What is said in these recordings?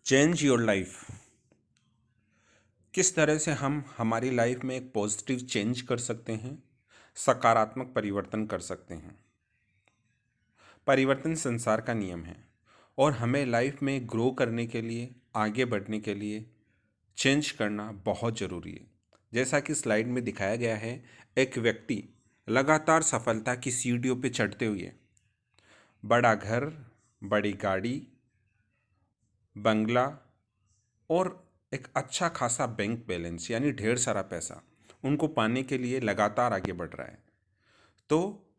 Change your life. किस तरह से हम हमारी लाइफ में एक पॉजिटिव चेंज कर सकते हैं, सकारात्मक परिवर्तन कर सकते हैं। परिवर्तन संसार का नियम है और हमें लाइफ में ग्रो करने के लिए, आगे बढ़ने के लिए चेंज करना बहुत ज़रूरी है। जैसा कि स्लाइड में दिखाया गया है, एक व्यक्ति लगातार सफलता की सीढ़ियों पर चढ़ते हुए बड़ा घर, बड़ी गाड़ी, बंगला और एक अच्छा खासा बैंक बैलेंस यानी ढेर सारा पैसा उनको पाने के लिए लगातार आगे बढ़ रहा है। तो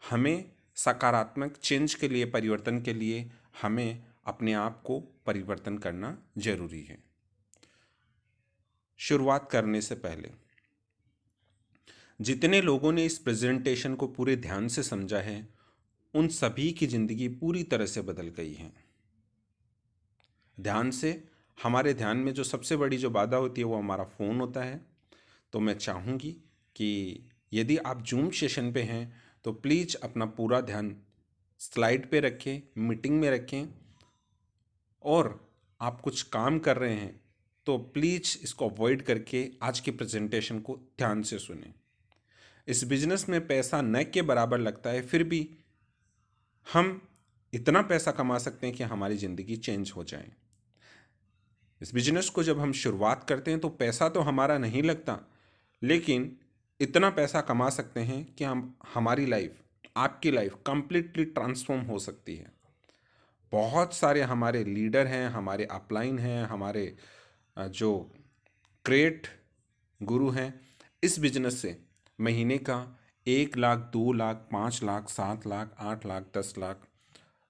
हमें सकारात्मक चेंज के लिए, परिवर्तन के लिए हमें अपने आप को परिवर्तन करना जरूरी है। शुरुआत करने से पहले जितने लोगों ने इस प्रेजेंटेशन को पूरे ध्यान से समझा है, उन सभी की जिंदगी पूरी तरह से बदल गई है। ध्यान से, हमारे ध्यान में जो सबसे बड़ी जो बाधा होती है वो हमारा फ़ोन होता है। तो मैं चाहूँगी कि यदि आप जूम सेशन पे हैं तो प्लीज़ अपना पूरा ध्यान स्लाइड पे रखें, मीटिंग में रखें, और आप कुछ काम कर रहे हैं तो प्लीज़ इसको अवॉइड करके आज की प्रेजेंटेशन को ध्यान से सुनें। इस बिजनेस में पैसा न के बराबर लगता है, फिर भी हम इतना पैसा कमा सकते हैं कि हमारी ज़िंदगी चेंज हो जाए। इस बिजनेस को जब हम शुरुआत करते हैं तो पैसा तो हमारा नहीं लगता, लेकिन इतना पैसा कमा सकते हैं कि हम हमारी लाइफ, आपकी लाइफ कंप्लीटली ट्रांसफॉर्म हो सकती है। बहुत सारे हमारे लीडर हैं, हमारे अपलाइन हैं, हमारे जो ग्रेट गुरु हैं, इस बिजनेस से महीने का 1 लाख, 2 लाख, 5 लाख, 7 लाख, 8 लाख, 10 लाख,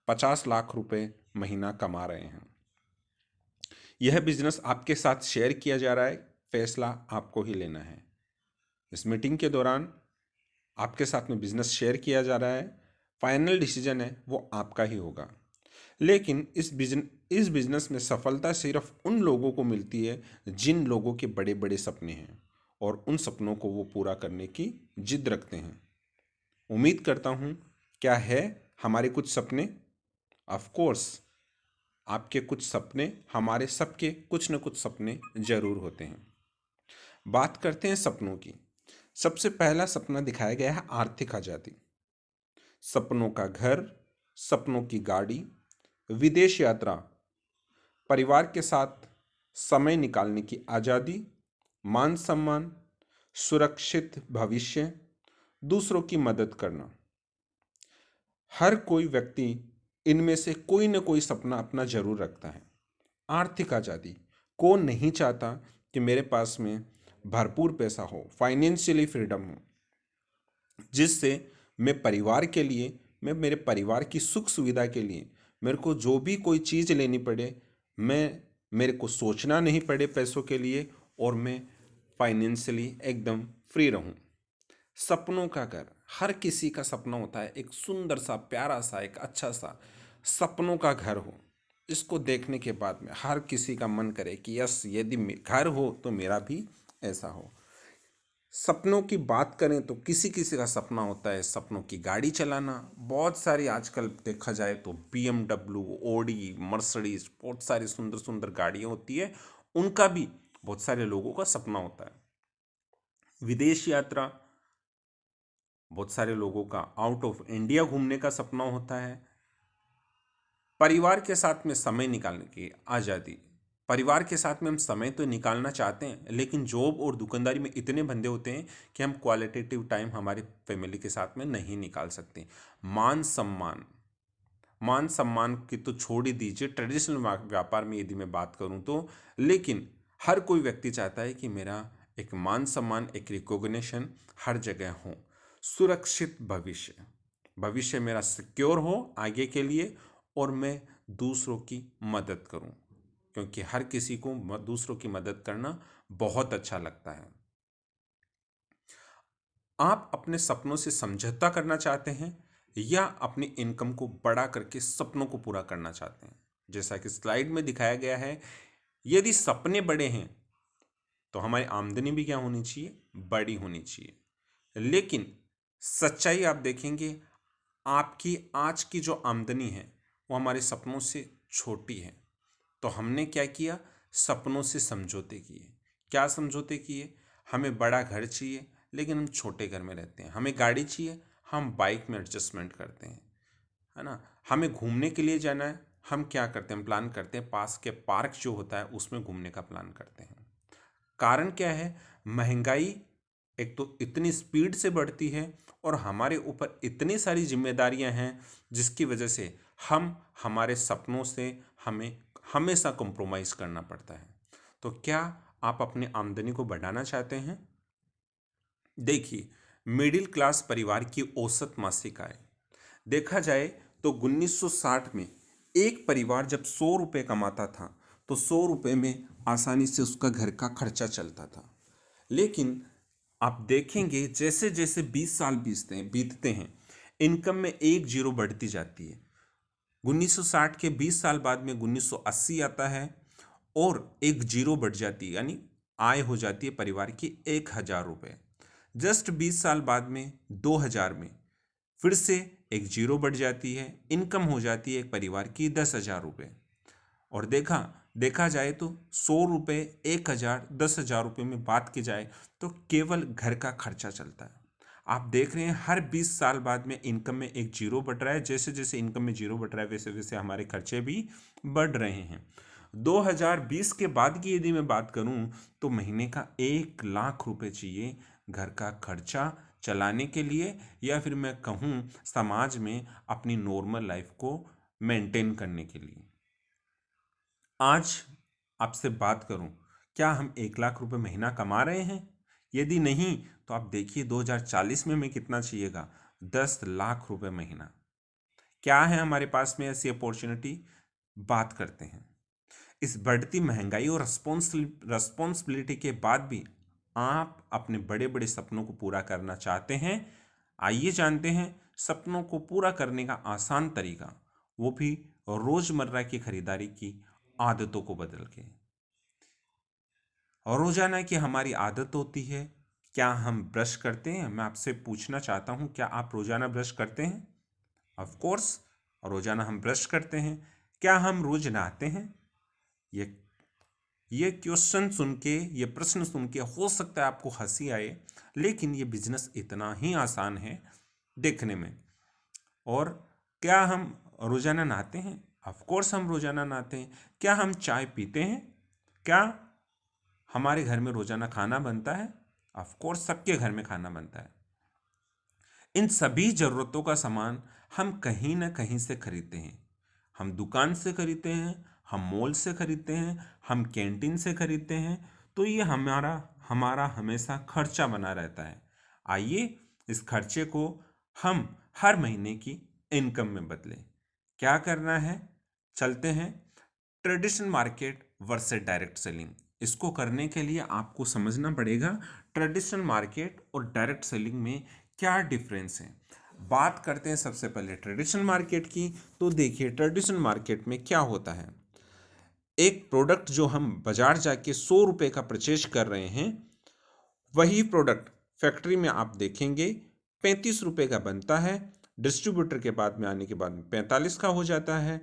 50 लाख रुपए महीना कमा रहे हैं। यह बिजनेस आपके साथ शेयर किया जा रहा है, फैसला आपको ही लेना है। इस मीटिंग के दौरान आपके साथ में बिजनेस शेयर किया जा रहा है, फाइनल डिसीजन है वो आपका ही होगा। लेकिन इस बिजनेस में सफलता सिर्फ उन लोगों को मिलती है जिन लोगों के बड़े बड़े सपने हैं और उन सपनों को वो पूरा करने की जिद रखते हैं। उम्मीद करता हूँ, क्या है हमारे कुछ सपने? ऑफ कोर्स, आपके कुछ सपने, हमारे सबके कुछ न कुछ सपने जरूर होते हैं। बात करते हैं सपनों की। सबसे पहला सपना दिखाया गया है आर्थिक आज़ादी। सपनों का घर, सपनों की गाड़ी, विदेश यात्रा, परिवार के साथ समय निकालने की आज़ादी, मान सम्मान, सुरक्षित भविष्य, दूसरों की मदद करना। हर कोई व्यक्ति इनमें से कोई न कोई सपना अपना जरूर रखता है। आर्थिक आज़ादी, कौन नहीं चाहता कि मेरे पास में भरपूर पैसा हो, फाइनेंशियली फ्रीडम हो, जिससे मैं परिवार के लिए, मैं मेरे परिवार की सुख सुविधा के लिए, मेरे को जो भी कोई चीज़ लेनी पड़े, मेरे को सोचना नहीं पड़े पैसों के लिए, और मैं फाइनेंशियली एकदम फ्री रहूं। सपनों का घर, हर किसी का सपना होता है एक सुंदर सा, प्यारा सा, एक अच्छा सा सपनों का घर हो। इसको देखने के बाद में हर किसी का मन करे कि यस, यदि घर हो तो मेरा भी ऐसा हो। सपनों की बात करें तो किसी किसी का सपना होता है सपनों की गाड़ी चलाना। बहुत सारी आजकल देखा जाए तो BMW, ओडी, मर्सिडीज, बहुत सारी सुंदर सुंदर गाड़ियाँ होती है, उनका भी बहुत सारे लोगों का सपना होता है। विदेश यात्रा, बहुत सारे लोगों का आउट ऑफ इंडिया घूमने का सपना होता है। परिवार के साथ में समय निकालने की आज़ादी, परिवार के साथ में हम समय तो निकालना चाहते हैं, लेकिन जॉब और दुकानदारी में इतने बंधे होते हैं कि हम क्वालिटेटिव टाइम हमारे फैमिली के साथ में नहीं निकाल सकते। मान सम्मान, मान सम्मान की तो छोड़ ही दीजिए, ट्रेडिशनल व्यापार में यदि मैं बात करूं तो, लेकिन हर कोई व्यक्ति चाहता है कि मेरा एक मान सम्मान, एक रिकॉग्निशन हर जगह हो। सुरक्षित भविष्य, भविष्य मेरा सिक्योर हो आगे के लिए, और मैं दूसरों की मदद करूं, क्योंकि हर किसी को दूसरों की मदद करना बहुत अच्छा लगता है। आप अपने सपनों से समझौता करना चाहते हैं या अपनी इनकम को बड़ा करके सपनों को पूरा करना चाहते हैं? जैसा कि स्लाइड में दिखाया गया है, यदि सपने बड़े हैं तो हमारी आमदनी भी क्या होनी चाहिए? बड़ी होनी चाहिए। लेकिन सच्चाई आप देखेंगे, आपकी आज की जो आमदनी है वो हमारे सपनों से छोटी है। तो हमने क्या किया, सपनों से समझौते किए। क्या समझौते किए, हमें बड़ा घर चाहिए लेकिन हम छोटे घर में रहते हैं, हमें गाड़ी चाहिए हम बाइक में एडजस्टमेंट करते हैं, है ना। हमें घूमने के लिए जाना है, हम क्या करते हैं, प्लान करते हैं पास के पार्क जो होता है उसमें घूमने का प्लान करते हैं। कारण क्या है, महंगाई एक तो इतनी स्पीड से बढ़ती है और हमारे ऊपर इतनी सारी जिम्मेदारियां हैं जिसकी वजह से हम हमारे सपनों से हमें हमेशा कॉम्प्रोमाइज़ करना पड़ता है। तो क्या आप अपनी आमदनी को बढ़ाना चाहते हैं? देखिए, मिडिल क्लास परिवार की औसत मासिक आय देखा जाए तो 1960 में एक परिवार जब 100 रुपये कमाता था तो 100 रुपये में आसानी से उसका घर का खर्चा चलता था। लेकिन आप देखेंगे जैसे जैसे 20 साल बीतते हैं इनकम में एक जीरो बढ़ती जाती है। 1960 के 20 साल बाद में 1980 आता है और एक जीरो बढ़ जाती है, यानी आय हो जाती है परिवार की 1,000 रुपये। जस्ट 20 साल बाद में 2000 में फिर से एक जीरो बढ़ जाती है, इनकम हो जाती है एक परिवार की 10,000 रुपये। और देखा जाए तो 100 रुपये, 1,000, 10,000 रुपये में बात की जाए तो केवल घर का खर्चा चलता है। आप देख रहे हैं हर 20 साल बाद में इनकम में एक जीरो बढ़ रहा है, जैसे जैसे इनकम में जीरो बढ़ रहा है वैसे वैसे हमारे खर्चे भी बढ़ रहे हैं। 2020 के बाद की यदि मैं बात करूं तो महीने का 1,00,000 रुपये चाहिए घर का खर्चा चलाने के लिए, या फिर मैं कहूं समाज में अपनी नॉर्मल लाइफ को मेंटेन करने के लिए। आज आपसे बात करूं, क्या हम 1,00,000 रुपये महीना कमा रहे हैं? यदि नहीं तो आप देखिए 2040 में हमें कितना चाहिएगा, 10,00,000 रुपये महीना। क्या है हमारे पास में ऐसी अपॉर्चुनिटी? बात करते हैं। इस बढ़ती महंगाई और रिस्पॉन्सिबिलिटी के बाद भी आप अपने बड़े बड़े सपनों को पूरा करना चाहते हैं। आइए जानते हैं सपनों को पूरा करने का आसान तरीका, वो भी रोजमर्रा की खरीदारी की आदतों को बदल के। और रोजाना की हमारी आदत होती है, क्या हम ब्रश करते हैं? मैं आपसे पूछना चाहता हूं, क्या आप रोजाना ब्रश करते हैं? ऑफ कोर्स, रोजाना हम ब्रश करते हैं। क्या हम रोज नहाते हैं? ये ये क्वेश्चन सुन के, ये प्रश्न सुन के हो सकता है आपको हंसी आए, लेकिन ये बिजनेस इतना ही आसान है देखने में। और क्या हम रोजाना नहाते हैं? ऑफ कोर्स हम रोजाना नहाते हैं। क्या हम चाय पीते हैं? क्या हमारे घर में रोजाना खाना बनता है? ऑफ कोर्स सबके घर में खाना बनता है। इन सभी जरूरतों का सामान हम कहीं ना कहीं से खरीदते हैं। हम दुकान से खरीदते हैं, हम मॉल से खरीदते हैं, हम कैंटीन से खरीदते हैं। तो ये हमारा हमारा हमेशा खर्चा बना रहता है। आइए इस खर्चे को हम हर महीने की इनकम में बदलें। क्या करना है, चलते हैं। Traditional market versus direct selling, इसको करने के लिए आपको समझना पड़ेगा ट्रेडिशनल मार्केट और डायरेक्ट सेलिंग में क्या डिफरेंस है। बात करते हैं सबसे पहले ट्रेडिशनल मार्केट की। तो देखिए ट्रेडिशनल मार्केट में क्या होता है, एक प्रोडक्ट जो हम बाजार जाके 100 रुपये का परचेज कर रहे हैं, वही प्रोडक्ट फैक्ट्री में आप देखेंगे 35 रुपये का बनता है। डिस्ट्रीब्यूटर के बाद में आने के बाद में 45 का हो जाता है,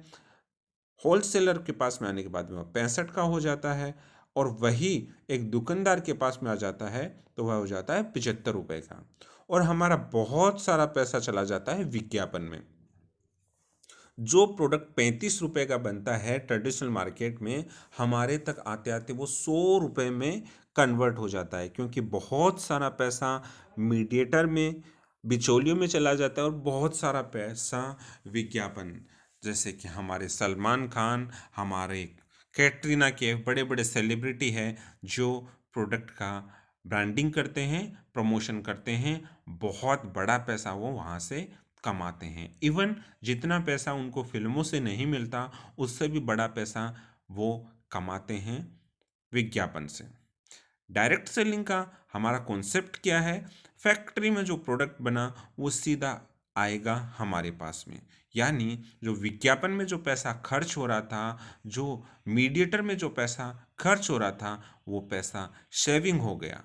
होलसेलर के पास में आने के बाद में वह 65 का हो जाता है, और वही एक दुकानदार के पास में आ जाता है तो वह हो जाता है 75 रुपये का। और हमारा बहुत सारा पैसा चला जाता है विज्ञापन में। जो प्रोडक्ट 35 रुपये का बनता है ट्रेडिशनल मार्केट में, हमारे तक आते आते वो 100 रुपये में कन्वर्ट हो जाता है, क्योंकि बहुत सारा पैसा मीडिएटर में, बिचौलियों में चला जाता है और बहुत सारा पैसा विज्ञापन, जैसे कि हमारे सलमान खान, हमारे कैटरीना कैफ, बड़े बड़े सेलिब्रिटी हैं जो प्रोडक्ट का ब्रांडिंग करते हैं, प्रमोशन करते हैं, बहुत बड़ा पैसा वो वहाँ से कमाते हैं। इवन जितना पैसा उनको फिल्मों से नहीं मिलता उससे भी बड़ा पैसा वो कमाते हैं विज्ञापन से। डायरेक्ट सेलिंग का हमारा कॉन्सेप्ट क्या है, फैक्ट्री में जो प्रोडक्ट बना वो सीधा आएगा हमारे पास में, यानी जो विज्ञापन में जो पैसा खर्च हो रहा था, जो मीडिएटर में जो पैसा खर्च हो रहा था, वो पैसा सेविंग हो गया।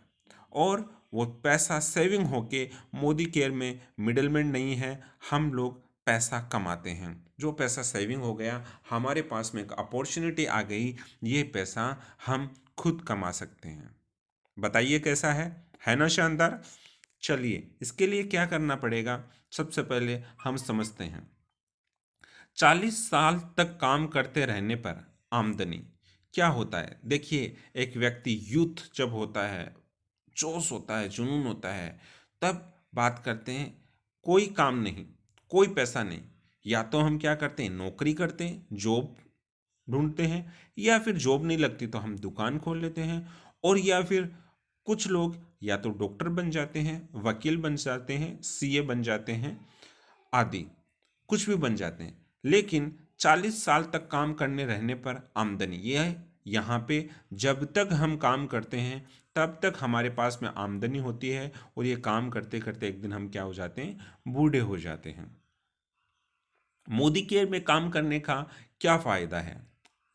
और वो पैसा सेविंग होके मोदी केयर में मिडलमैन नहीं है, हम लोग पैसा कमाते हैं। जो पैसा सेविंग हो गया, हमारे पास में एक अपॉर्चुनिटी आ गई, ये पैसा हम खुद कमा सकते हैं। बताइए कैसा है ना शानदार। चलिए इसके लिए क्या करना पड़ेगा, सबसे पहले हम समझते हैं। 40 साल तक काम करते रहने पर आमदनी क्या होता है। देखिए, एक व्यक्ति यूथ जब होता है, जोश होता है, जुनून होता है, तब बात करते हैं कोई काम नहीं, कोई पैसा नहीं, या तो हम क्या करते हैं, नौकरी करते हैं, जॉब ढूंढते हैं, या फिर जॉब नहीं लगती तो हम दुकान खोल लेते हैं, और या फिर कुछ लोग या तो डॉक्टर बन जाते हैं, वकील बन जाते हैं, सीए बन जाते हैं, आदि कुछ भी बन जाते हैं। लेकिन 40 साल तक काम करने रहने पर आमदनी यह है, यहाँ पे जब तक हम काम करते हैं तब तक हमारे पास में आमदनी होती है, और ये काम करते करते एक दिन हम क्या हो जाते हैं, बूढ़े हो जाते हैं। मोदी केयर में काम करने का क्या फ़ायदा है।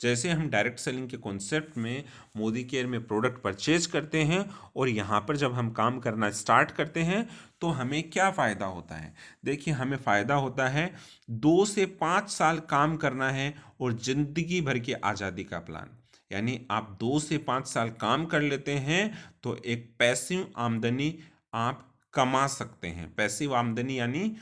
जैसे हम डायरेक्ट सेलिंग के कॉन्सेप्ट में मोदी केयर में प्रोडक्ट परचेज करते हैं, और यहाँ पर जब हम काम करना स्टार्ट करते हैं तो हमें क्या फ़ायदा होता है। देखिए, हमें फ़ायदा होता है 2 से 5 साल काम करना है और ज़िंदगी भर की आज़ादी का प्लान। यानी आप 2 से 5 साल काम कर लेते हैं तो एक पैसिव आमदनी आप कमा सकते हैं। पैसिव आमदनी यानी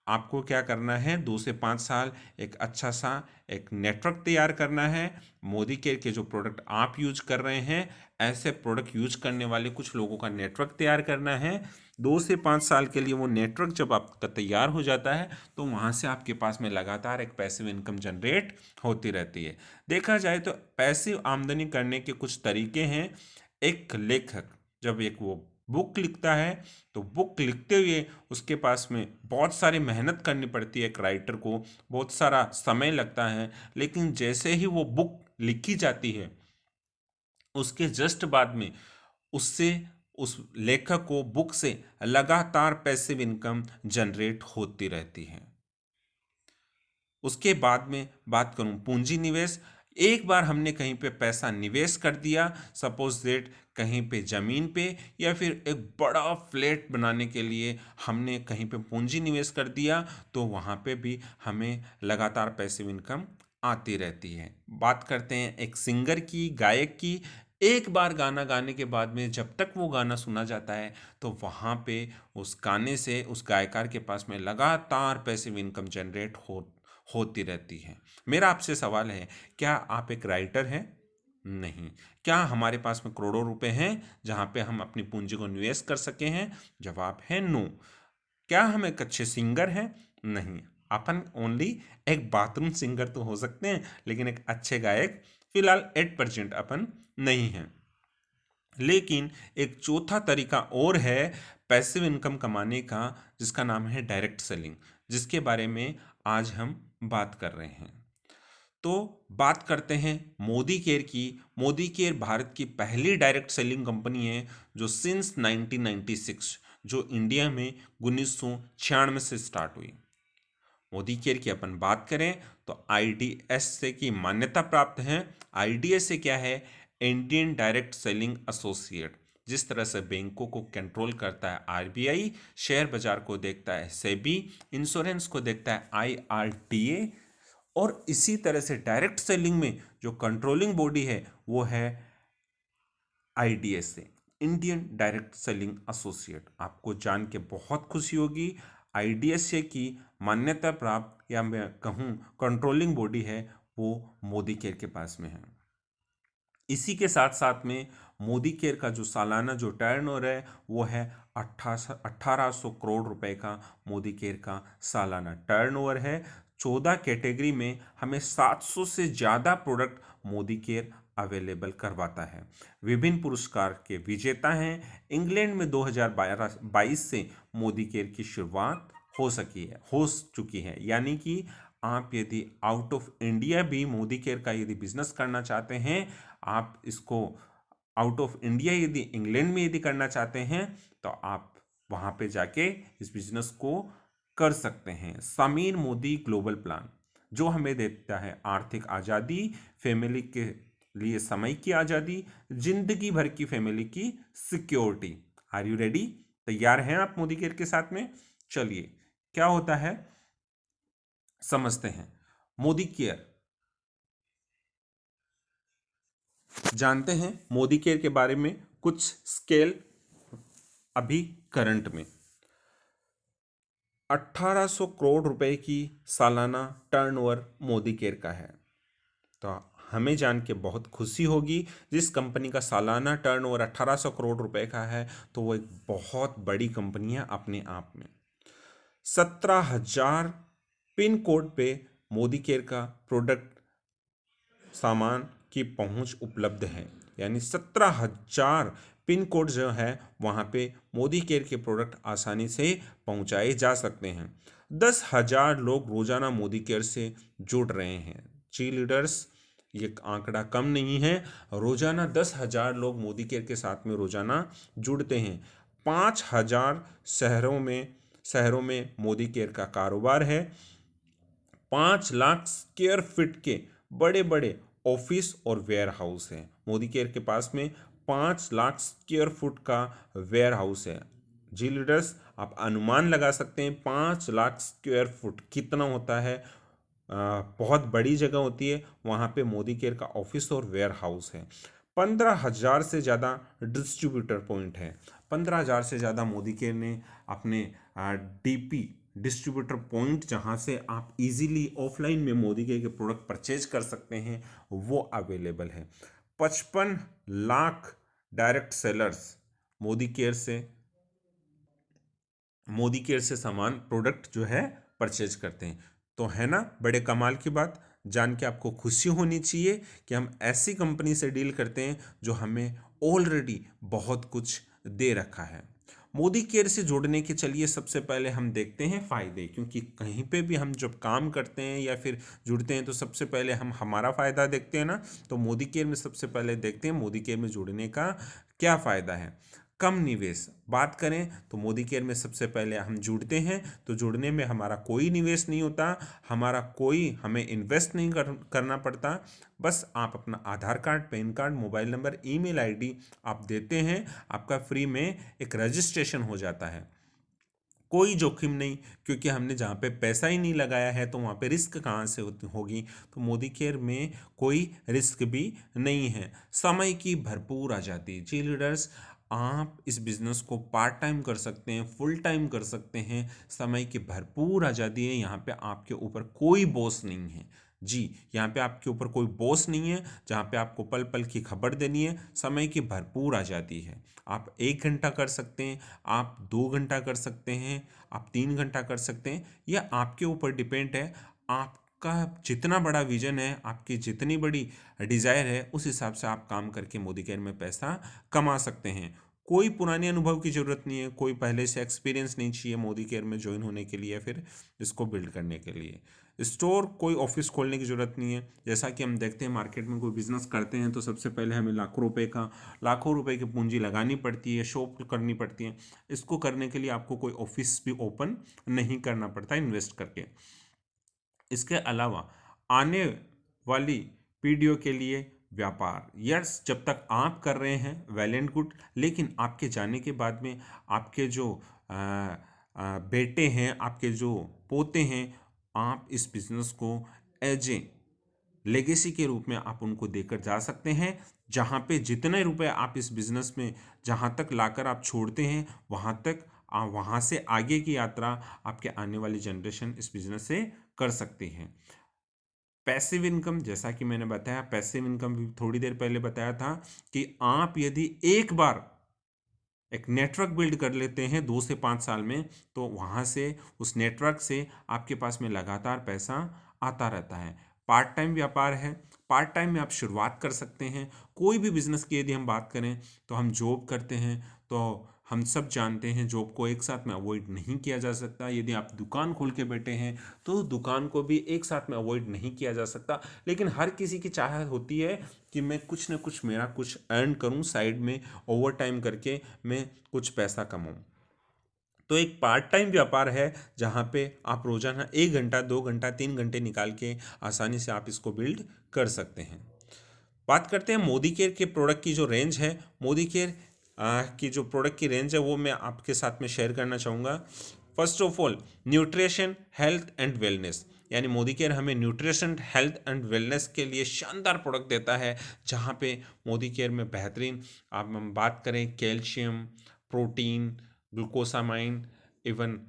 आपको क्या करना है, 2 से 5 साल एक अच्छा सा एक नेटवर्क तैयार करना है। मोदी केयर के जो प्रोडक्ट आप यूज कर रहे हैं, ऐसे प्रोडक्ट यूज करने वाले कुछ लोगों का नेटवर्क तैयार करना है। 2 से 5 साल के लिए वो नेटवर्क जब आपका तैयार हो जाता है तो वहाँ से आपके पास में लगातार एक पैसिव इनकम जनरेट होती रहती है। देखा जाए तो पैसिव आमदनी करने के कुछ तरीके हैं। एक लेखक जब एक वो बुक लिखता है, तो बुक लिखते हुए उसके पास में बहुत सारी मेहनत करनी पड़ती है, एक राइटर को बहुत सारा समय लगता है। लेकिन जैसे ही वो बुक लिखी जाती है, उसके जस्ट बाद में उससे उस लेखक को बुक से लगातार पैसिव इनकम जनरेट होती रहती है। उसके बाद में बात करूं पूंजी निवेश। एक बार हमने कहीं पे पैसा निवेश कर दिया, सपोज दैट कहीं पे ज़मीन पे या फिर एक बड़ा फ्लैट बनाने के लिए हमने कहीं पे पूंजी निवेश कर दिया, तो वहाँ पे भी हमें लगातार पैसिव इनकम आती रहती है। बात करते हैं एक सिंगर की, गायक की। एक बार गाना गाने के बाद में जब तक वो गाना सुना जाता है तो वहाँ पे उस गाने से उस गायकार के पास में लगातार पैसिव इनकम जनरेट होती रहती है। मेरा आपसे सवाल है, क्या आप एक राइटर हैं? नहीं। क्या हमारे पास में करोड़ों रुपए हैं जहाँ पे हम अपनी पूंजी को निवेश कर सके हैं? जवाब है नो। क्या हम एक अच्छे सिंगर हैं? नहीं। अपन ओनली एक बाथरूम सिंगर तो हो सकते हैं, लेकिन एक अच्छे गायक फिलहाल 8% अपन नहीं हैं। लेकिन एक चौथा तरीका और है पैसिव इनकम कमाने का, जिसका नाम है डायरेक्ट सेलिंग, जिसके बारे में आज हम बात कर रहे हैं। तो बात करते हैं मोदी केयर की। मोदी केयर भारत की पहली डायरेक्ट सेलिंग कंपनी है जो सिंस 1996, जो इंडिया में 1996 से स्टार्ट हुई। मोदी केयर की अपन बात करें तो आईडीएस से की मान्यता प्राप्त है। आईडीएस से क्या है, इंडियन डायरेक्ट सेलिंग एसोसिएट। जिस तरह से बैंकों को कंट्रोल करता है आरबीआई, शेयर बाजार को देखता है सेबी, इंश्योरेंस को देखता है आईआरडीए, और इसी तरह से डायरेक्ट सेलिंग में जो कंट्रोलिंग बॉडी है वो है आईडीएस से, इंडियन डायरेक्ट सेलिंग एसोसिएट। आपको जान के बहुत खुशी होगी, आईडीएस से की मान्यता प्राप्त या मैं कहूँ कंट्रोलिंग बॉडी है वो मोदी केयर के पास में है। इसी के साथ साथ में मोदी केयर का जो सालाना जो टर्नओवर है वो है 1800 करोड़ रुपए का। मोदी केयर का सालाना टर्नओवर है। 14 कैटेगरी में हमें 700 से ज़्यादा प्रोडक्ट मोदी केयर अवेलेबल करवाता है। विभिन्न पुरस्कार के विजेता हैं। इंग्लैंड में 2022 से मोदी केयर की शुरुआत हो चुकी है। यानी कि आप यदि आउट ऑफ इंडिया भी मोदी केयर का यदि बिजनेस करना चाहते हैं, आप इसको आउट ऑफ इंडिया यदि इंग्लैंड में यदि करना चाहते हैं, तो आप वहाँ पे जाके इस बिजनेस को कर सकते हैं। समीर मोदी ग्लोबल प्लान जो हमें देता है आर्थिक आज़ादी, फैमिली के लिए समय की आज़ादी, जिंदगी भर की फैमिली की सिक्योरिटी। Are you ready? तैयार हैं आप मोदी केयर के साथ में? चलिए, क्या होता है, समझते हैं। मोदी केयर जानते हैं। मोदी केयर के बारे में कुछ स्केल अभी करंट में 1800 करोड़ रुपए की सालाना टर्नओवर मोदी केयर का है। तो हमें जान के बहुत खुशी होगी, जिस कंपनी का सालाना टर्नओवर 1800 करोड़ रुपए का है तो वो एक बहुत बड़ी कंपनी है अपने आप में। 17,000 पिन कोड पे मोदी केयर का प्रोडक्ट सामान की पहुंच उपलब्ध है, यानी 17,000 पिन कोड जो है वहाँ पे मोदी केयर के प्रोडक्ट आसानी से पहुंचाए जा सकते हैं। 10,000 लोग रोजाना मोदी केयर से जुड़ रहे हैं। जी लीडर्स, ये आंकड़ा कम नहीं है। रोजाना 10,000 लोग मोदी केयर के साथ में रोजाना जुड़ते हैं। 5,000 शहरों में मोदी केयर का कारोबार है। 5 लाख स्क्वायर फीट के बड़े बड़े ऑफिस और वेयर हाउस है। मोदी केयर के पास में 5 लाख स्क्वायर फुट का वेयर हाउस है। जी लीडर्स, आप अनुमान लगा सकते हैं 5 लाख स्क्वायर फुट कितना होता है। बहुत बड़ी जगह होती है। वहाँ पे मोदी केयर का ऑफिस और वेयर हाउस है। 15,000 से ज़्यादा डिस्ट्रीब्यूटर पॉइंट है। 15,000 से ज़्यादा मोदी केयर ने अपने डीपी डिस्ट्रीब्यूटर पॉइंट, जहाँ से आप इजीली ऑफलाइन में मोदी केयर के प्रोडक्ट परचेज कर सकते हैं, वो अवेलेबल है। 55 lakh direct sellers Modi care से सामान प्रोडक्ट जो है परचेज करते हैं। तो है ना बड़े कमाल की बात। जान के आपको खुशी होनी चाहिए कि हम ऐसी कंपनी से डील करते हैं जो हमें ऑलरेडी बहुत कुछ दे रखा है। मोदी केयर से जुड़ने के चलिए सबसे पहले हम देखते हैं फ़ायदे, क्योंकि कहीं पे भी हम जब काम करते हैं या फिर जुड़ते हैं तो सबसे पहले हम हमारा फ़ायदा देखते हैं ना। तो मोदी केयर में सबसे पहले देखते हैं मोदी केयर में जुड़ने का क्या फ़ायदा है। कम निवेश बात करें तो मोदी केयर में सबसे पहले हम जुड़ते हैं तो जुड़ने में हमारा कोई निवेश नहीं होता, हमें इन्वेस्ट नहीं करना पड़ता। बस आप अपना Aadhaar card, PAN card, mobile number, email ID आप देते हैं, आपका फ्री में एक रजिस्ट्रेशन हो जाता है। कोई जोखिम नहीं, क्योंकि हमने जहाँ पे पैसा ही नहीं लगाया है तो वहाँ पे रिस्क कहाँ से होगी। तो मोदी केयर में कोई रिस्क भी नहीं है। समय की भरपूर आज़ादी। जी लीडर्स, आप इस बिज़नेस को पार्ट टाइम कर सकते हैं, फुल टाइम कर सकते हैं। समय की भरपूर आज़ादी है। यहाँ पे आपके ऊपर कोई बॉस नहीं है। जी, यहाँ पे आपके ऊपर कोई बॉस नहीं है जहाँ पे आपको पल पल की खबर देनी है। समय की भरपूर आज़ादी है। आप 1 घंटा कर सकते हैं, आप 2 घंटा कर सकते हैं, आप 3 घंटा कर सकते हैं। यह आपके ऊपर डिपेंड है। आपका जितना बड़ा विजन है, आपकी जितनी बड़ी डिज़ायर है, उस हिसाब से आप काम करके मोदी केयर में पैसा कमा सकते हैं। कोई पुराने अनुभव की ज़रूरत नहीं है, कोई पहले से एक्सपीरियंस नहीं चाहिए मोदी केयर में ज्वाइन होने के लिए, फिर इसको बिल्ड करने के लिए। स्टोर, कोई ऑफिस खोलने की ज़रूरत नहीं है। जैसा कि हम देखते हैं मार्केट में कोई बिजनेस करते हैं तो सबसे पहले हमें लाखों रुपए की पूंजी लगानी पड़ती है, शॉप करनी पड़ती है। इसको करने के लिए आपको कोई ऑफिस भी ओपन नहीं करना पड़ता इन्वेस्ट करके। इसके अलावा आने वाली पीढ़ियों के लिए व्यापार, यस, जब तक आप कर रहे हैं वेल एंड गुड, लेकिन आपके जाने के बाद में आपके जो बेटे हैं, आपके जो पोते हैं, आप इस बिज़नेस को एज ए लेगेसी के रूप में आप उनको देकर जा सकते हैं। जहाँ पे जितने रुपए आप इस बिज़नेस में जहाँ तक लाकर आप छोड़ते हैं, वहाँ से आगे की यात्रा आपके आने वाली जनरेशन इस बिज़नेस से कर सकती है। पैसिव इनकम, जैसा कि मैंने बताया, पैसिव इनकम भी थोड़ी देर पहले बताया था कि आप यदि एक बार एक नेटवर्क बिल्ड कर लेते हैं 2 से 5 साल में, तो वहाँ से उस नेटवर्क से आपके पास में लगातार पैसा आता रहता है। पार्ट टाइम व्यापार है। पार्ट टाइम में आप शुरुआत कर सकते हैं। कोई भी बिजनेस की यदि हम बात करें तो हम जॉब करते हैं, तो हम सब जानते हैं जॉब को एक साथ में अवॉइड नहीं किया जा सकता। यदि आप दुकान खोल के बैठे हैं तो दुकान को भी एक साथ में अवॉइड नहीं किया जा सकता। लेकिन हर किसी की चाहत होती है कि मैं कुछ ना कुछ, मेरा कुछ अर्न करूं साइड में, ओवर टाइम करके मैं कुछ पैसा कमाऊं। तो एक पार्ट टाइम व्यापार है जहाँ पे आप रोजाना 1 घंटा, 2 घंटा, 3 घंटे निकाल के आसानी से आप इसको बिल्ड कर सकते हैं। बात करते हैं मोदी केयर के प्रोडक्ट की जो रेंज है। मोदी केयर की जो प्रोडक्ट की रेंज है वो मैं आपके साथ में शेयर करना चाहूँगा। First of all, nutrition, health and wellness, यानी मोदी केयर हमें न्यूट्रिशन, हेल्थ एंड वेलनेस के लिए शानदार प्रोडक्ट देता है, जहाँ पे मोदी केयर में बेहतरीन आप हम बात करें calcium, protein, glucosamine, even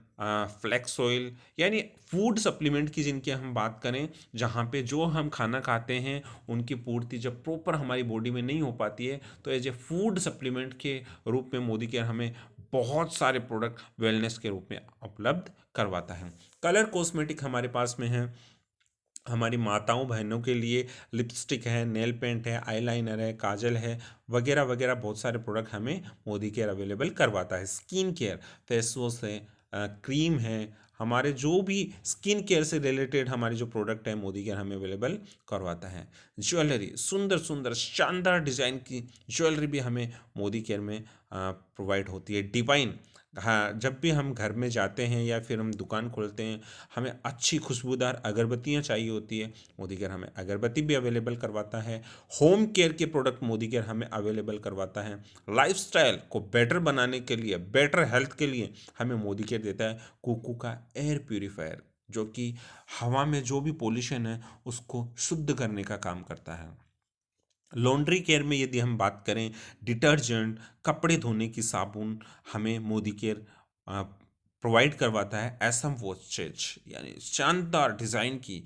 flax oil, यानी फूड सप्लीमेंट की जिनकी हम बात करें, जहाँ पे जो हम खाना खाते हैं उनकी पूर्ति जब प्रॉपर हमारी बॉडी में नहीं हो पाती है, तो एज ए फूड सप्लीमेंट के रूप में मोदी केयर हमें बहुत सारे प्रोडक्ट वेलनेस के रूप में उपलब्ध करवाता है। कलर कॉस्मेटिक हमारे पास में है, हमारी माताओं बहनों के लिए लिपस्टिक है, नेल पेंट है, आईलाइनर है, काजल है, वगैरह वगैरह बहुत सारे प्रोडक्ट हमें मोदी केयर अवेलेबल करवाता है। स्किन केयर, फेस वॉश है, क्रीम है, हमारे जो भी स्किन केयर से रिलेटेड हमारे जो प्रोडक्ट है मोदी केयर हमें अवेलेबल करवाता है। ज्वेलरी, सुंदर सुंदर शानदार डिज़ाइन की ज्वेलरी भी हमें मोदी केयर में प्रोवाइड होती है। डिवाइन, हाँ, जब भी हम घर में जाते हैं या फिर हम दुकान खोलते हैं, हमें अच्छी खुशबूदार अगरबत्तियाँ चाहिए होती है, मोदी केयर हमें अगरबत्ती भी अवेलेबल करवाता है। होम केयर के प्रोडक्ट मोदी केयर हमें अवेलेबल करवाता है। लाइफस्टाइल को बेटर बनाने के लिए, बेटर हेल्थ के लिए हमें मोदी केयर देता है कुकू का एयर प्यूरीफायर, जो कि हवा में जो भी पोल्यूशन है उसको शुद्ध करने का काम करता है। लॉन्ड्री केयर में यदि हम बात करें, डिटर्जेंट, कपड़े धोने की साबुन हमें मोदी केयर प्रोवाइड करवाता है। एसएम वॉचेज, यानी शानदार डिज़ाइन की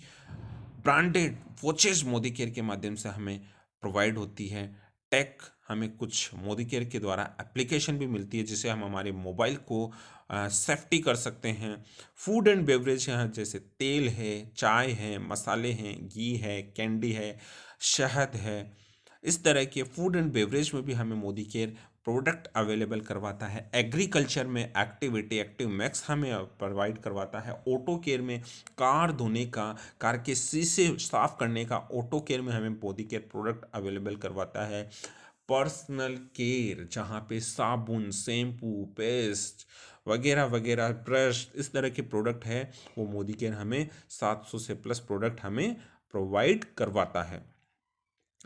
ब्रांडेड वॉचेज मोदी केयर के माध्यम से हमें प्रोवाइड होती है। टेक, हमें कुछ मोदी केयर के द्वारा एप्लीकेशन भी मिलती है जिससे हम हमारे मोबाइल को सेफ्टी कर सकते हैं। फूड एंड बेवरेज यहाँ जैसे तेल है, चाय है, मसाले हैं, घी है, कैंडी है, शहद है, इस तरह के फूड एंड बेवरेज में भी हमें मोदी केयर प्रोडक्ट अवेलेबल करवाता है। एग्रीकल्चर में एक्टिविटी, एक्टिव मैक्स हमें प्रोवाइड करवाता है। ऑटो केयर में कार धोने का, कार के शीशे साफ करने का ऑटो केयर में हमें मोदी केयर प्रोडक्ट अवेलेबल करवाता है। पर्सनल केयर, जहाँ पे साबुन, शैम्पू, पेस्ट वगैरह वगैरह, ब्रश, इस तरह के प्रोडक्ट है, वो मोदी केयर हमें 700 से प्लस प्रोडक्ट हमें प्रोवाइड करवाता है।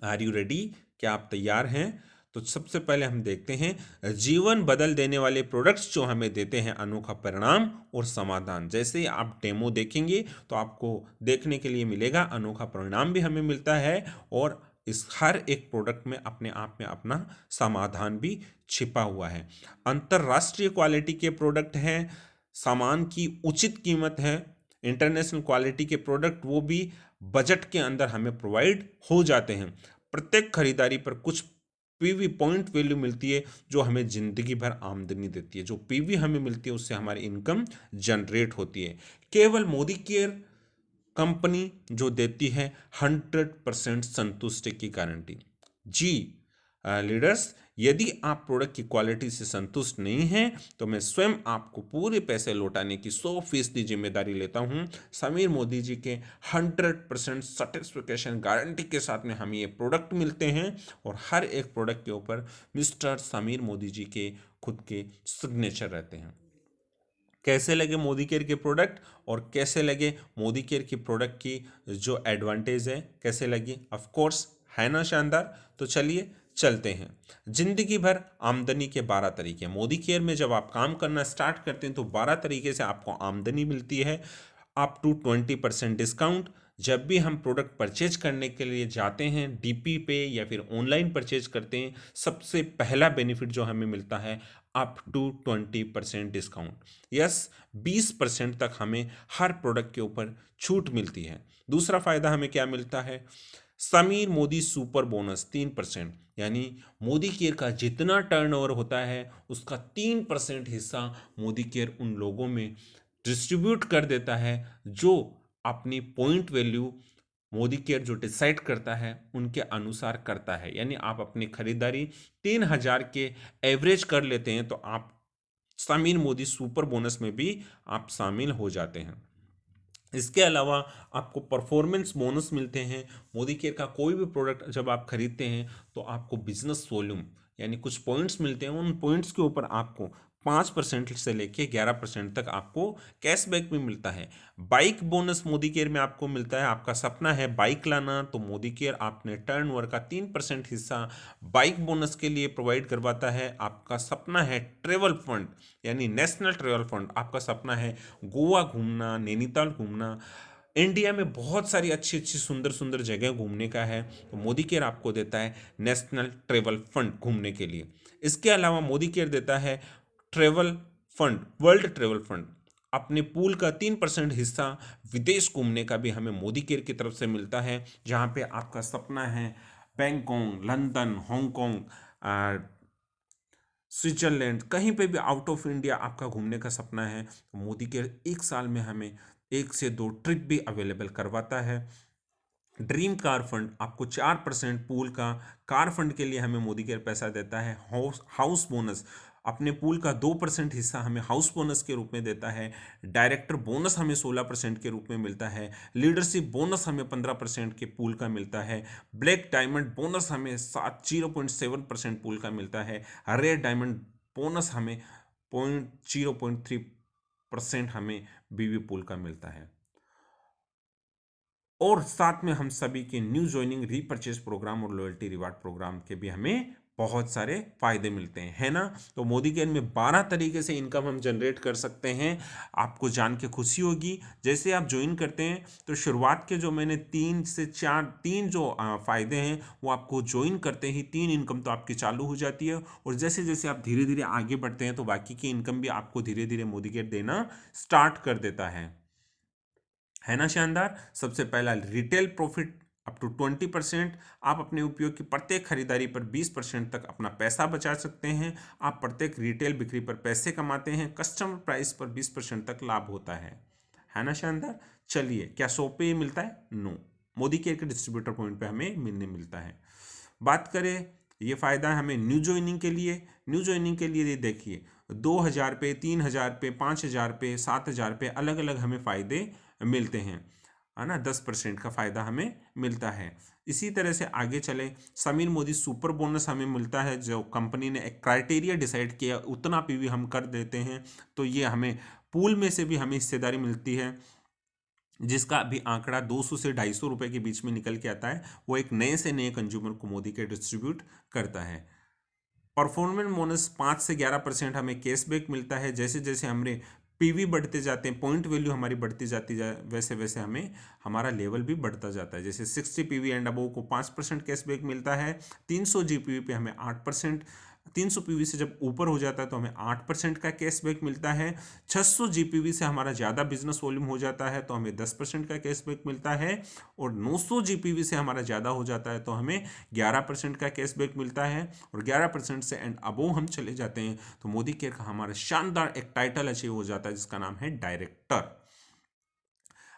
Are you ready? क्या आप तैयार हैं? तो सबसे पहले हम देखते हैं जीवन बदल देने वाले प्रोडक्ट्स जो हमें देते हैं अनोखा परिणाम और समाधान। जैसे ही आप डेमो देखेंगे तो आपको देखने के लिए मिलेगा अनोखा परिणाम भी हमें मिलता है, और इस हर एक प्रोडक्ट में अपने आप में अपना समाधान भी छिपा हुआ है। अंतरराष्ट्रीय क्वालिटी के प्रोडक्ट हैं, सामान की उचित कीमत है। इंटरनेशनल क्वालिटी के प्रोडक्ट वो भी बजट के अंदर हमें प्रोवाइड हो जाते हैं। प्रत्येक खरीदारी पर कुछ पीवी पॉइंट वैल्यू मिलती है जो हमें ज़िंदगी भर आमदनी देती है। जो पीवी हमें मिलती है उससे हमारी इनकम जनरेट होती है। केवल मोदी केयर कंपनी जो देती है 100% संतुष्टि की गारंटी। जी लीडर्स, यदि आप प्रोडक्ट की क्वालिटी से संतुष्ट नहीं हैं तो मैं स्वयं आपको पूरे पैसे लौटाने की 100% जिम्मेदारी लेता हूं। समीर मोदी जी के 100% सेटिस्फिकेशन गारंटी के साथ में हमें ये प्रोडक्ट मिलते हैं, और हर एक प्रोडक्ट के ऊपर मिस्टर समीर मोदी जी के खुद के सिग्नेचर रहते हैं। कैसे लगे मोदी केयर के प्रोडक्ट, और कैसे लगे मोदी केयर की प्रोडक्ट की जो एडवांटेज है, कैसे लगी? ऑफ कोर्स है ना शानदार। तो चलिए चलते हैं। जिंदगी भर आमदनी के 12 तरीके। मोदी केयर में जब आप काम करना स्टार्ट करते हैं तो 12 तरीके से आपको आमदनी मिलती है। Up to 20% discount. जब भी हम प्रोडक्ट परचेज करने के लिए जाते हैं, डीपी पे या फिर ऑनलाइन परचेज करते हैं, सबसे पहला बेनिफिट जो हमें मिलता है, अप टू 20% डिस्काउंट। यस, 20% तक हमें हर प्रोडक्ट के ऊपर छूट मिलती है। दूसरा फ़ायदा हमें क्या मिलता है? समीर मोदी सुपर बोनस 3%, यानी मोदी केयर का जितना टर्नओवर होता है उसका 3% हिस्सा मोदी केयर उन लोगों में डिस्ट्रीब्यूट कर देता है जो अपनी पॉइंट वैल्यू मोदी केयर जो डिसाइड करता है उनके अनुसार करता है। यानी आप अपनी खरीदारी 3,000 के एवरेज कर लेते हैं तो आप समीर मोदी सुपर बोनस में भी आप शामिल हो जाते हैं। इसके अलावा आपको परफॉर्मेंस बोनस मिलते हैं। मोदी केयर का कोई भी प्रोडक्ट जब आप खरीदते हैं तो आपको बिजनेस वॉल्यूम यानी कुछ पॉइंट्स मिलते हैं। उन पॉइंट्स के ऊपर आपको 5% से लेके 11% तक आपको कैशबैक भी मिलता है। बाइक बोनस मोदी केयर में आपको मिलता है। आपका सपना है बाइक लाना, तो मोदी केयर आपने टर्नओवर का 3% हिस्सा बाइक बोनस के लिए प्रोवाइड करवाता है। आपका सपना है ट्रेवल फंड यानी नेशनल ट्रेवल फंड, आपका सपना है गोवा घूमना, नैनीताल घूमना, इंडिया में बहुत सारी अच्छी अच्छी सुंदर सुंदर जगह घूमने का है, तो मोदी केयर आपको देता है नेशनल ट्रेवल फंड घूमने के लिए। इसके अलावा मोदी केयर देता है travel fund, world travel fund. अपने पूल का 3% हिस्सा विदेश घूमने का भी हमें मोदी केयर की तरफ से मिलता है, जहाँ पे आपका सपना है बैंकॉक, लंदन, हांगकांग, स्विट्जरलैंड, कहीं पे भी आउट ऑफ इंडिया आपका घूमने का सपना है, तो मोदी केयर एक साल में हमें 1 से 2 ट्रिप भी अवेलेबल करवाता है। ड्रीम कार फंड आपको 4% पूल का कार फंड के लिए हमें मोदी केयर पैसा देता है। हाउस बोनस, अपने पूल का 2% हिस्सा हमें हाउस बोनस के रूप में देता है। डायरेक्टर बोनस हमें 16% के रूप में मिलता है। लीडरशिप बोनस हमें 15% के पूल का मिलता है। ब्लैक डायमंड बोनस हमें 0.7% पूल का मिलता है। रेयर डायमंड बोनस हमें 0.3% हमें बीवी पूल का मिलता है। और साथ में हम सभी के न्यू ज्वाइनिंग, रीपर्चेज प्रोग्राम और लॉयल्टी रिवार्ड प्रोग्राम के भी हमें बहुत सारे फायदे मिलते हैं, है ना। तो मोदी केयर में 12 तरीके से इनकम हम जनरेट कर सकते हैं। आपको जान के खुशी होगी, जैसे आप ज्वाइन करते हैं तो शुरुआत के जो मैंने 3 जो फायदे हैं वो आपको ज्वाइन करते ही 3 इनकम तो आपकी चालू हो जाती है। और जैसे जैसे आप धीरे धीरे आगे बढ़ते हैं तो बाकी की इनकम भी आपको धीरे धीरे मोदी केयर देना स्टार्ट कर देता है ना। शानदार। सबसे पहला रिटेल प्रॉफिट अप टू 20%। आप अपने उपयोग की प्रत्येक खरीदारी पर 20% तक अपना पैसा बचा सकते हैं। आप प्रत्येक रिटेल बिक्री पर पैसे कमाते हैं। कस्टमर प्राइस पर 20% तक लाभ होता है ना। शानदार। चलिए, क्या शॉप पे ये मिलता है? नो, मोदी केयर के डिस्ट्रीब्यूटर पॉइंट पे हमें मिलता है। बात करें ये फ़ायदा हमें न्यू ज्वाइनिंग के लिए। न्यू ज्वाइनिंग के लिए देखिए 2,000 पे, 3,000 पे, 5,000 पे, 7,000 पे अलग अलग हमें फ़ायदे मिलते हैं, है ना। 10% का फ़ायदा हमें मिलता है। इसी तरह से आगे चले, समीर मोदी सुपर बोनस हमें मिलता है। जो कंपनी ने एक क्राइटेरिया डिसाइड किया उतना पीवी हम कर देते हैं, तो ये हमें पूल में से भी हमें हिस्सेदारी मिलती है, जिसका अभी आंकड़ा 200 से 250 रुपए के बीच में निकल के आता है। वो एक नए से नए कंज्यूमर को मोदी के डिस्ट्रीब्यूट करता है। परफॉर्मेंस बोनस 5 से 11% हमें कैशबैक मिलता है। जैसे जैसे हमारे पीवी बढ़ते जाते हैं, पॉइंट वैल्यू हमारी बढ़ती जाती है, वैसे वैसे हमें हमारा लेवल भी बढ़ता जाता है। जैसे 60 पीवी एंड अबव को 5% कैशबैक मिलता है। 300 जीपीवी पे हमें 8%, 300 पीवी से जब ऊपर हो जाता है तो हमें 8% का कैशबैक मिलता है। 600 जीपीवी से हमारा ज़्यादा बिजनेस वॉल्यूम हो जाता है तो हमें 10% का कैशबैक मिलता है। और 900 जीपीवी से हमारा ज़्यादा हो जाता है तो हमें 11% का कैशबैक मिलता है। और 11% से एंड अबोव हम चले जाते हैं तो मोदी केयर का हमारा शानदार एक टाइटल अचीव हो जाता है, जिसका नाम है डायरेक्टर।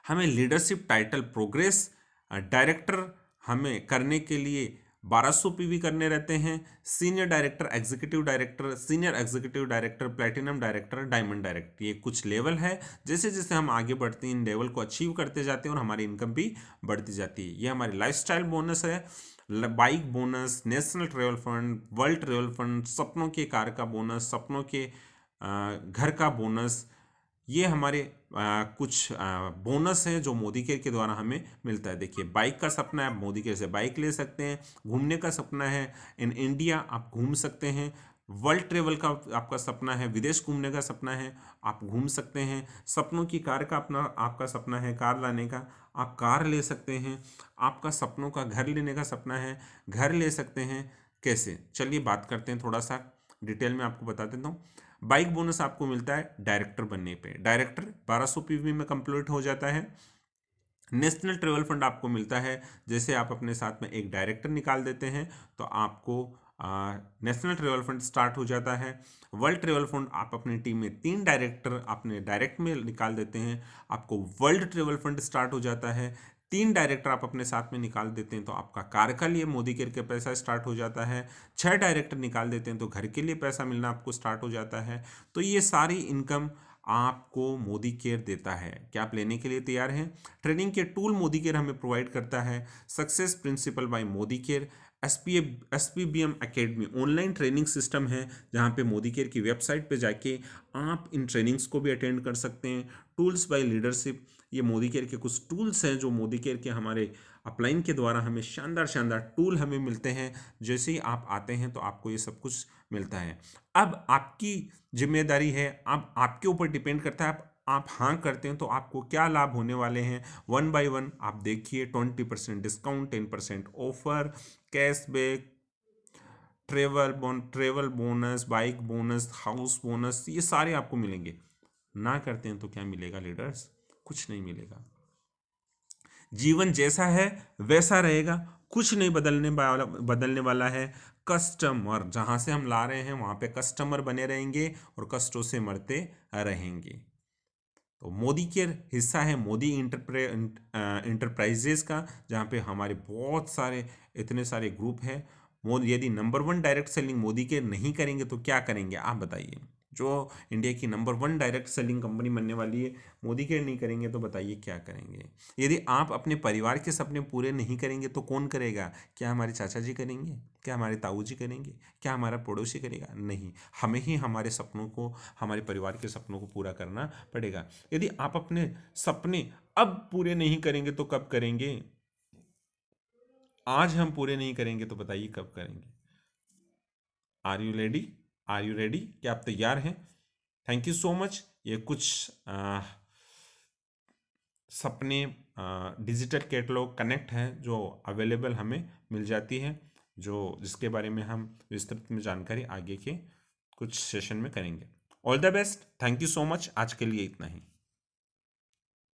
हमें लीडरशिप टाइटल प्रोग्रेस डायरेक्टर हमें करने के लिए 1200 पीवी करने रहते हैं। Senior director, executive director, senior executive director, platinum director, diamond director, ये कुछ लेवल है। जैसे जैसे हम आगे बढ़ते हैं इन लेवल को अचीव करते जाते हैं और हमारी इनकम भी बढ़ती जाती है। ये हमारी लाइफस्टाइल बोनस है, bike bonus, national travel fund, world travel fund, सपनों के कार का बोनस, सपनों के घर का बोनस। ये हमारे कुछ बोनस हैं जो मोदी केयर के द्वारा हमें मिलता है। देखिए, बाइक का सपना है, आप मोदी केयर से बाइक ले सकते हैं। घूमने का सपना है, इन इंडिया आप घूम सकते हैं। वर्ल्ड ट्रेवल का आपका सपना है, विदेश घूमने का सपना है, आप घूम सकते हैं। सपनों की कार का अपना आपका सपना है कार लाने का, आप कार ले सकते हैं। आपका सपनों का घर लेने का सपना है, घर ले सकते हैं। कैसे, चलिए बात करते हैं, थोड़ा सा डिटेल में आपको बता देता हूँ। बाइक बोनस आपको मिलता है डायरेक्टर बनने पे, डायरेक्टर 1200 पीवी में कंप्लीट हो जाता है। नेशनल ट्रेवल फंड आपको मिलता है, जैसे आप अपने साथ में एक डायरेक्टर निकाल देते हैं तो आपको नेशनल ट्रेवल फंड स्टार्ट हो जाता है। वर्ल्ड ट्रेवल फंड आप अपनी टीम में 3 डायरेक्टर अपने डायरेक्ट में निकाल देते हैं, आपको वर्ल्ड ट्रेवल फंड स्टार्ट हो जाता है। 3 डायरेक्टर आप अपने साथ में निकाल देते हैं तो आपका कार का लिए मोदी केयर के पैसा स्टार्ट हो जाता है। 6 डायरेक्टर निकाल देते हैं तो घर के लिए पैसा मिलना आपको स्टार्ट हो जाता है। तो ये सारी इनकम आपको मोदी केयर देता है। क्या आप लेने के लिए तैयार हैं? ट्रेनिंग के टूल मोदी केयर हमें प्रोवाइड करता है। Success principal bye Modi care, SPBM academy online training system है, जहाँ पे मोदी केयर की वेबसाइट पे जाके आप इन ट्रेनिंग्स को भी अटेंड कर सकते हैं। टूल्स बाय लीडरशिप, ये मोदी केयर के कुछ टूल्स हैं जो मोदी केयर के हमारे अपलाइन के द्वारा हमें शानदार शानदार टूल हमें मिलते हैं। जैसे ही आप आते हैं तो आपको ये सब कुछ मिलता है। अब आपकी जिम्मेदारी है, अब आपके ऊपर डिपेंड करता है आप आप हाँ करते हैं तो आपको क्या लाभ होने वाले हैं, 1 by 1 आप देखिए। 20% discount, 10% offer, cashback, travel bonus, bike bonus, house bonus, ये सारे आपको मिलेंगे। ना करते हैं तो क्या मिलेगा लीडर्स? कुछ नहीं मिलेगा। जीवन जैसा है वैसा रहेगा, कुछ नहीं बदलने वाला है। कस्टमर जहां से हम ला रहे हैं वहां पे कस्टमर बने रहेंगे और कष्टों से मरते रहेंगे। तो मोदी केयर हिस्सा है मोदी इंटरप्राइजेज का, जहाँ पे हमारे बहुत सारे इतने सारे ग्रुप हैं। मोदी यदि number 1 direct selling Modi care नहीं करेंगे तो क्या करेंगे आप बताइए? जो इंडिया की नंबर 1 डायरेक्ट सेलिंग कंपनी बनने वाली है, मोदी केयर नहीं करेंगे तो बताइए क्या करेंगे? यदि आप अपने परिवार के सपने पूरे नहीं करेंगे तो कौन करेगा? क्या हमारे चाचा जी करेंगे? क्या हमारे ताऊ जी करेंगे? क्या हमारा पड़ोसी करेगा? नहीं, हमें ही हमारे सपनों को, हमारे परिवार के सपनों को पूरा करना पड़ेगा। यदि आप अपने सपने अब पूरे नहीं करेंगे तो कब करेंगे? आज हम पूरे नहीं करेंगे तो बताइए कब करेंगे? Are you ready? Are you ready? क्या आप तैयार हैं? Thank you so much. ये कुछ सपने डिजिटल कैटलॉग कनेक्ट हैं जो अवेलेबल हमें मिल जाती है, जो जिसके बारे में हम विस्तृत में जानकारी आगे के कुछ सेशन में करेंगे। All the best, thank you so much. आज के लिए इतना ही।